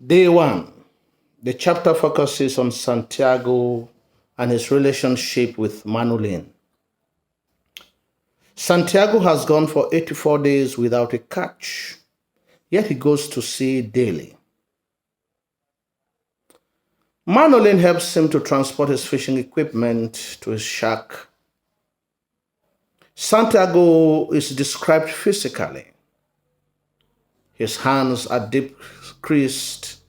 Day 1. The chapter focuses on Santiago and his relationship with Manolin. Santiago has gone for 84 days without a catch, yet he goes to sea daily. Manolin helps him to transport his fishing equipment to his shack. Santiago is described physically. His hands are deep creased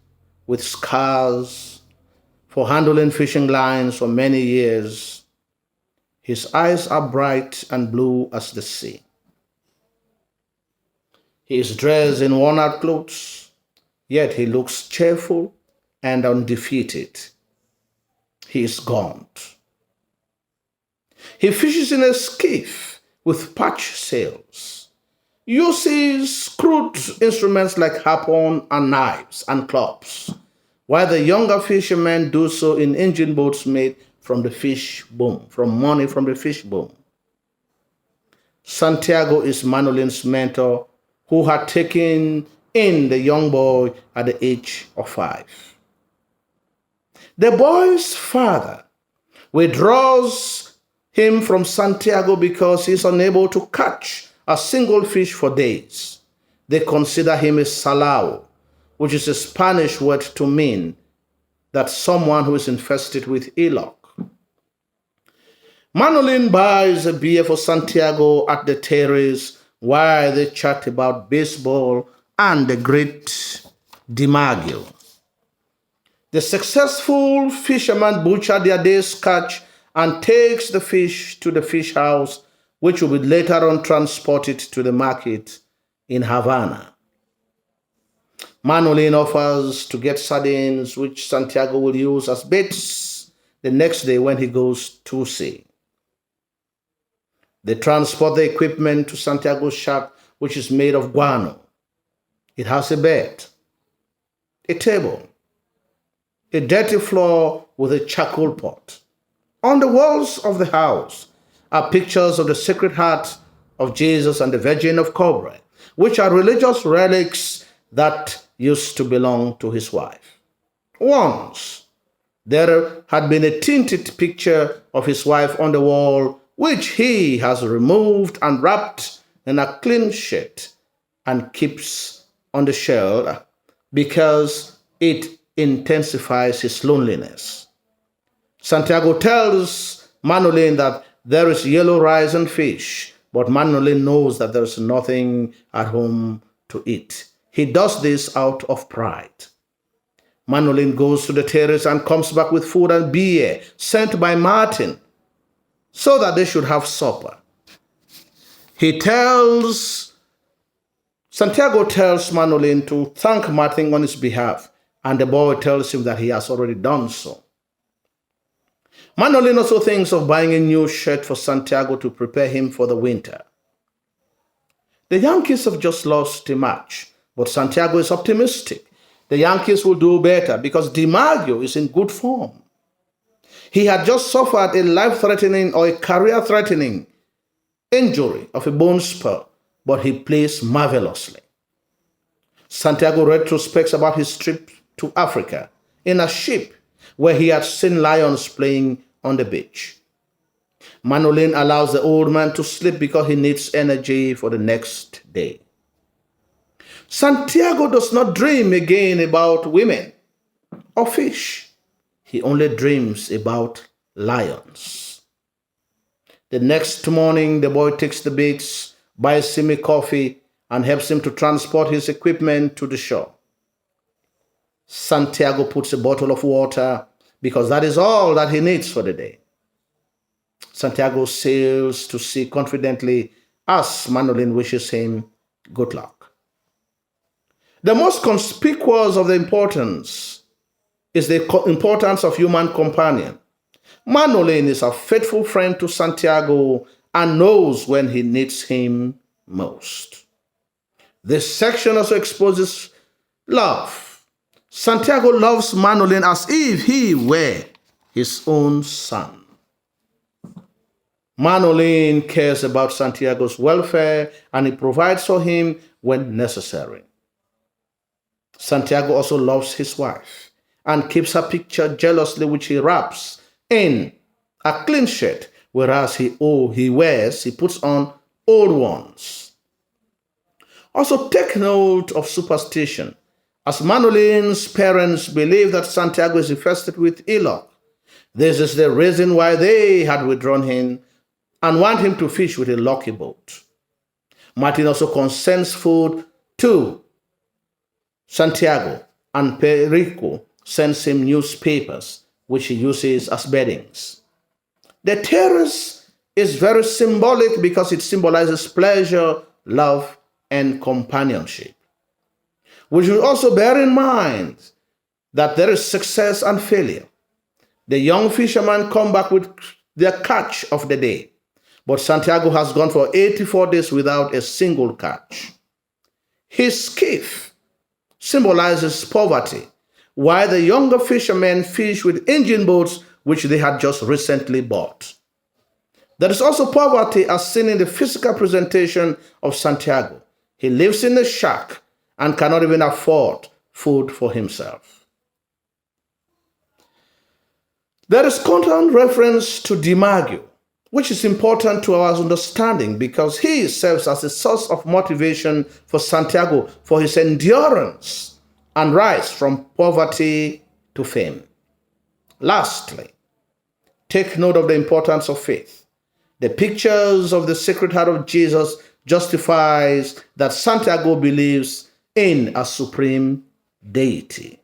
with scars for handling fishing lines for many years. His eyes are bright and blue as the sea. He is dressed in worn out clothes, yet he looks cheerful and undefeated. He is gaunt. He fishes in a skiff with patch sails, uses crude instruments like harpoon and knives and clubs, while the younger fishermen do so in engine boats made from the fish bone, from money from the fish bone. Santiago is Manolin's mentor, who had taken in the young boy at the age of 5. The boy's father withdraws him from Santiago because he is unable to catch a single fish for days. They consider him a salao, which is a Spanish word to mean that someone who is infested with ill luck. Manolin buys a beer for Santiago at the terrace while they chat about baseball and the great DiMaggio. The successful fisherman butchers their day's catch and takes the fish to the fish house, which will be later on transported to the market in Havana. Manolin offers to get sardines, which Santiago will use as baits the next day when he goes to sea. They transport the equipment to Santiago's shack, which is made of guano. It has a bed, a table, a dirty floor with a charcoal pot. On the walls of the house are pictures of the Sacred Heart of Jesus and the Virgin of Cobre, which are religious relics that used to belong to his wife. Once, there had been a tinted picture of his wife on the wall, which he has removed and wrapped in a clean sheet and keeps on the shelf because it intensifies his loneliness. Santiago tells Manolin that there is yellow rice and fish, but Manolin knows that there is nothing at home to eat. He does this out of pride. Manolin goes to the terrace and comes back with food and beer sent by Martin so that they should have supper. Santiago tells Manolin to thank Martin on his behalf, and the boy tells him that he has already done so. Manolin also thinks of buying a new shirt for Santiago to prepare him for the winter. The Yankees have just lost a match, but Santiago is optimistic. The Yankees will do better because DiMaggio is in good form. He had just suffered a life-threatening or a career-threatening injury of a bone spur, but he plays marvelously. Santiago retrospects about his trip to Africa in a ship where he had seen lions playing on the beach. Manolin allows the old man to sleep because he needs energy for the next day. Santiago does not dream again about women or fish. He only dreams about lions. The next morning, the boy takes the baits, buys him a coffee, and helps him to transport his equipment to the shore. Santiago puts a bottle of water because that is all that he needs for the day. Santiago sails to sea confidently as Manolin wishes him good luck. The most conspicuous of the importance is the importance of human companion. Manolin is a faithful friend to Santiago and knows when he needs him most. This section also exposes love. Santiago loves Manolin as if he were his own son. Manolin cares about Santiago's welfare and he provides for him when necessary. Santiago also loves his wife and keeps her picture jealously, which he wraps in a clean shirt, whereas he puts on old ones. Also take note of superstition, as Manolin's parents believe that Santiago is infested with ill luck. This is the reason why they had withdrawn him and want him to fish with a lucky boat. Martin also consents food to Santiago, and Perico sends him newspapers, which he uses as beddings. The terrace is very symbolic because it symbolizes pleasure, love, and companionship. We should also bear in mind that there is success and failure. The young fishermen come back with their catch of the day, but Santiago has gone for 84 days without a single catch. His skiff symbolizes poverty, while the younger fishermen fish with engine boats which they had just recently bought. There is also poverty as seen in the physical presentation of Santiago. He lives in a shack and cannot even afford food for himself. There is constant reference to Dimagio, which is important to our understanding because he serves as a source of motivation for Santiago for his endurance and rise from poverty to fame. Lastly, take note of the importance of faith. The pictures of the Sacred Heart of Jesus justifies that Santiago believes in a supreme deity.